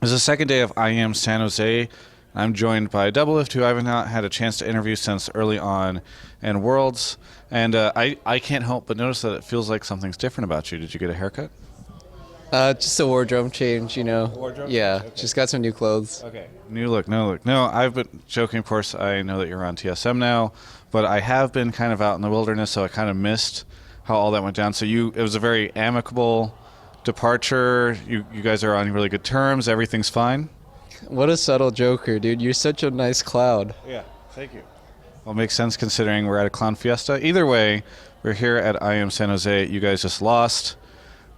It's the second day of IEM San Jose. I'm joined by Doublelift, who I have not had a chance to interview since early on in Worlds. And I can't help but notice that it feels like something's different about you. Did you get a haircut? Just a wardrobe change, you know. Yeah, change, okay. just got some new clothes. Okay. New look, no look. No, I've been joking, of course. I know that you're on TSM now, but I have been kind of out in the wilderness, so I kind of missed how all that went down. So it was a very amicable departure. You guys are on really good terms. Everything's fine. What a subtle joker, dude. You're such a nice cloud. Yeah, thank you. Well, it makes sense considering we're at a clown fiesta. Either way, we're here at IEM San Jose. You guys just lost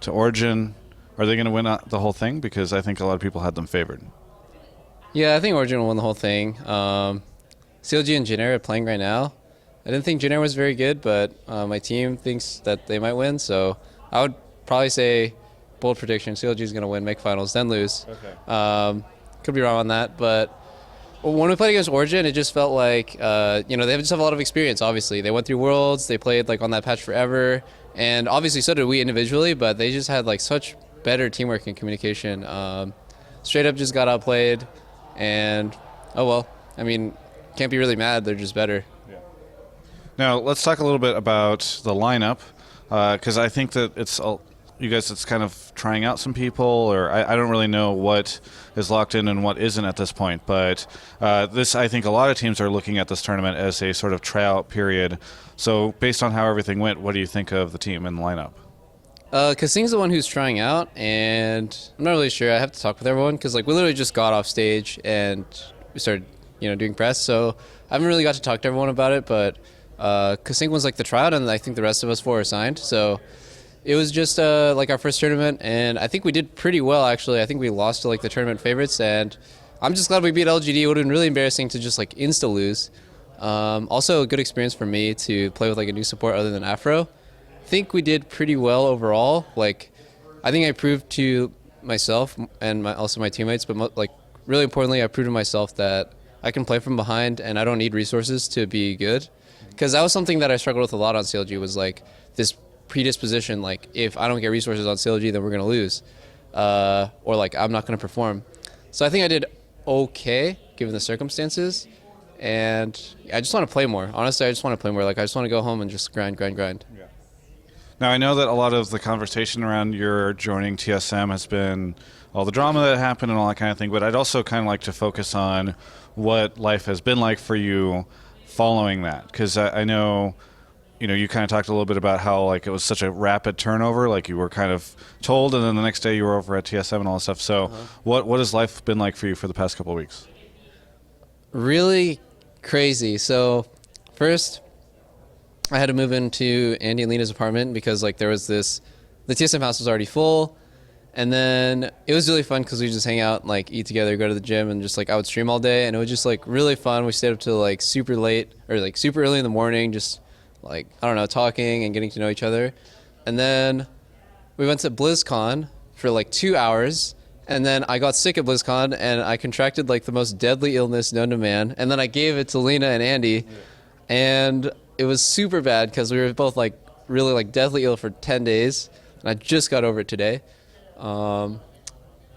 to Origin. Are they going to win the whole thing? Because I think a lot of people had them favored. Yeah, I think Origin will win the whole thing. CLG and Jenner are playing right now. I didn't think Jenner was very good, but my team thinks that they might win. So I would probably say, bold prediction, CLG is going to win, make finals, then lose. Okay. Could be wrong on that, but when we played against Origin, it just felt like, they just have a lot of experience, obviously. They went through Worlds, they played on that patch forever, and obviously so did we individually, but they just had such better teamwork and communication. Straight up just got outplayed, and can't be really mad, they're just better. Yeah. Now, let's talk a little bit about the lineup, because I think that it's kind of trying out some people, or I don't really know what is locked in and what isn't at this point. But I think a lot of teams are looking at this tournament as a sort of tryout period. So based on how everything went, what do you think of the team and the lineup? Kasing's the one who's trying out, and I'm not really sure. I have to talk with everyone because we literally just got off stage and we started doing press. So I haven't really got to talk to everyone about it. But Kasing was the tryout, and I think the rest of us four are signed. So it was just our first tournament, and I think we did pretty well, actually. I think we lost to the tournament favorites, and I'm just glad we beat LGD. It would have been really embarrassing to just insta-lose. Also, a good experience for me to play with a new support other than Aphro. I think we did pretty well overall. I think I proved to myself and also my teammates, but really importantly, I proved to myself that I can play from behind and I don't need resources to be good. Because that was something that I struggled with a lot on CLG, was this predisposition, if I don't get resources on CLG, then we're going to lose. Or I'm not going to perform. So I think I did okay, given the circumstances. And I just want to play more. Honestly, I just want to play more. I just want to go home and just grind. Yeah. Now, I know that a lot of the conversation around your joining TSM has been all the drama that happened and all that kind of thing, but I'd also kind of like to focus on what life has been like for you following that, because I know, you kind of talked a little bit about how it was such a rapid turnover, you were kind of told, and then the next day you were over at TSM and all that stuff. So what has life been like for you for the past couple of weeks? Really crazy. So first, I had to move into Andy and Lena's apartment because there was the TSM house was already full, and then it was really fun because we just hang out, eat together, go to the gym, and just I would stream all day, and it was just really fun. We stayed up till super late or super early in the morning, just I don't know, talking and getting to know each other. And then we went to BlizzCon for 2 hours, and then I got sick at BlizzCon and I contracted the most deadly illness known to man, and then I gave it to Lena and Andy, and it was super bad because we were both really deathly ill for 10 days, and I just got over it today.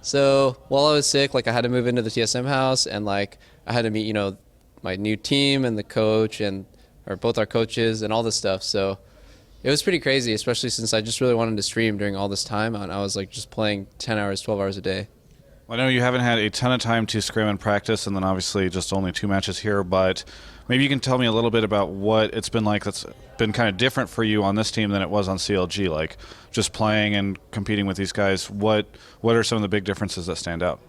So while I was sick, I had to move into the TSM house, and I had to meet my new team and the coach or both our coaches and all this stuff. So it was pretty crazy, especially since I just really wanted to stream during all this time, and I was just playing 10 hours, 12 hours a day. Well, I know you haven't had a ton of time to scrim and practice, and then obviously just only 2 matches here, but maybe you can tell me a little bit about what it's been like that's been kind of different for you on this team than it was on CLG, just playing and competing with these guys. What are some of the big differences that stand out?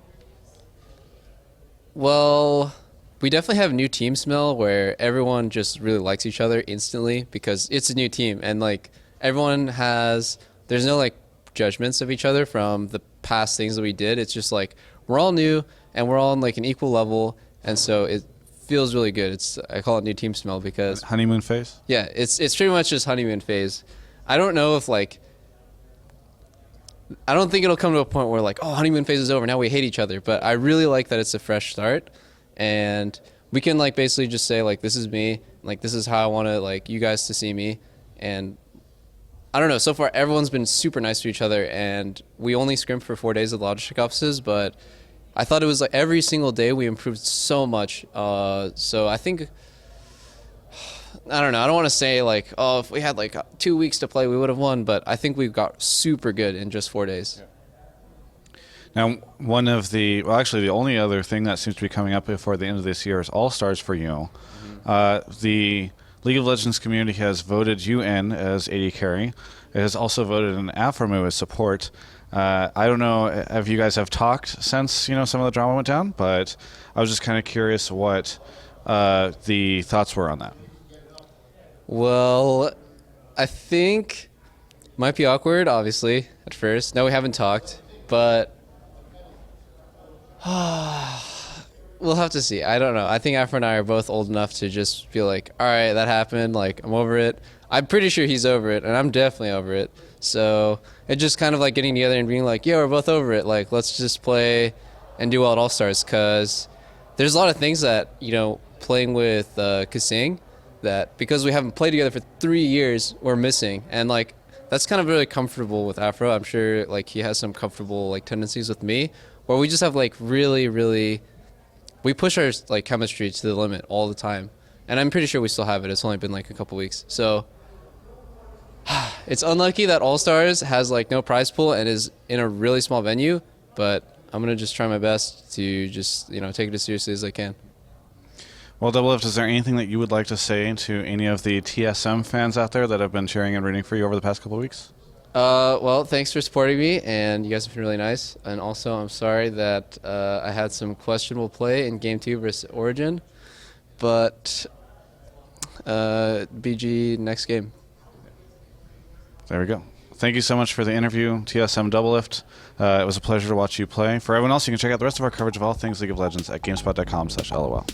Well, we definitely have new team smell where everyone just really likes each other instantly because it's a new team, and everyone there's no judgments of each other from the past things that we did. It's just we're all new and we're all on an equal level, and so it feels really good. I call it new team smell because honeymoon phase. Yeah, it's pretty much just honeymoon phase. I don't know if I don't think it'll come to a point where honeymoon phase is over, now we hate each other, but I really like that it's a fresh start, and we can basically just say this is me, this is how I want to you guys to see me, and I don't know. So far, everyone's been super nice to each other, and we only scrimped for 4 days at the Logitech offices, but I thought it was like every single day we improved so much. So I think, I don't know. I don't want to say like, oh, if we had like 2 weeks to play, we would have won, but I think we got super good in just 4 days. Now, actually, the only other thing that seems to be coming up before the end of this year is All-Stars for you. The League of Legends community has voted you in as AD carry. It has also voted an Aphro as support. I don't know if you guys have talked since some of the drama went down, but I was just kind of curious what the thoughts were on that. Well, I think might be awkward, obviously, at first. No, we haven't talked, but we'll have to see. I don't know. I think Aphro and I are both old enough to just feel like, all right, that happened. Like, I'm over it. I'm pretty sure he's over it, and I'm definitely over it. So it's just kind of like getting together and being like, yeah, we're both over it. Like, let's just play and do well at All-Stars, because there's a lot of things that, playing with Kasing, that because we haven't played together for 3 years, we're missing. And, like, that's kind of really comfortable with Aphro. I'm sure, like, he has some comfortable, like, tendencies with me, where we just have, like, really, really, we push our, like, chemistry to the limit all the time. And I'm pretty sure we still have it. It's only been, like, a couple weeks. So it's unlucky that All-Stars has, like, no prize pool and is in a really small venue, but I'm going to just try my best to just, take it as seriously as I can. Well, Doublelift, is there anything that you would like to say to any of the TSM fans out there that have been cheering and rooting for you over the past couple of weeks? Well, thanks for supporting me, and you guys have been really nice. And also, I'm sorry that I had some questionable play in Game 2 versus Origin, but BG next game. There we go. Thank you so much for the interview, TSM Doublelift. It was a pleasure to watch you play. For everyone else, you can check out the rest of our coverage of all things League of Legends at gamespot.com/LOL.